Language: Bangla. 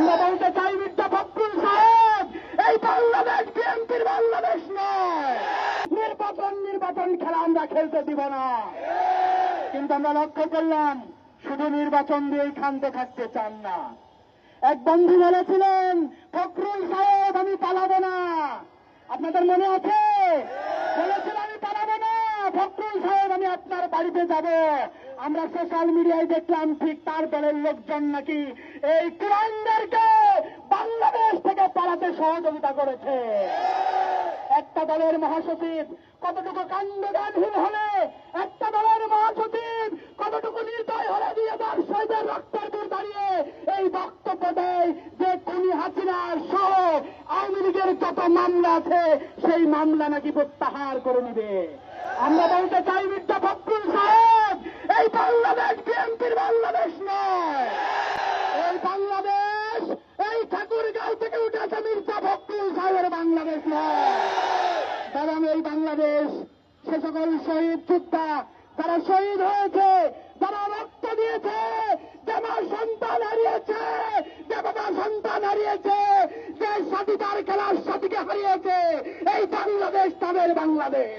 আমরা বলতে চাই মির্জা ফখরুল সাহেব, এই বাংলাদেশ বিএনপির বাংলাদেশ নয়। নির্বাচন খেলা আমরা খেলতে দিব না। কিন্তু আমরা লক্ষ্য করলাম শুধু নির্বাচন দিয়েই ক্ষান্ত থাকতে চান না। এক বন্ধু বলেছিলেন, ফখরুল সাহেব আমি পালাবো না। আপনাদের মনে আছে? বলেছিল আমি পালাবো না, ফখরুল সাহেব আমি আপনার বাড়িতে যাব। আমরা সোশ্যাল মিডিয়ায় দেখলাম ঠিক তার দলের লোকজন নাকি এই কুলাঙ্গারকে বাংলাদেশ থেকে পালাতে সহযোগিতা করেছে। একটা দলের মহাসচিব কতটুকু কাণ্ডজ্ঞানহীন হলে, একটা দলের মহাসচিব কতটুকু নির্দয় হলে 2000 শহীদের রক্তের দূর দাঁড়িয়ে এই বক্তব্য দেয় যে খুনি হাসিনা সহ আওয়ামী লীগের যত মামলা আছে সেই মামলা নাকি প্রত্যাহার করে নিবে। আমরা বলতে চাই মির্জা ফখরুল সাহেব, এই বাংলাদেশ বিএনপির বাংলাদেশ নয়। এই বাংলাদেশ এই ঠাকুরগাঁও থেকে উঠেছে মির্জা ফখরুল সাহেবের বাংলাদেশ নয়, বরং এই বাংলাদেশ সে সকল শহীদ যোদ্ধা যারা শহীদ হয়েছে, যারা রক্ত দিয়েছে, যে মা সন্তান হারিয়েছে, যে বাবা সন্তান হারিয়েছে, যে স্বাধীনতার খেলার সাথীকে হারিয়েছে, এই বাংলাদেশ তাদের বাংলাদেশ।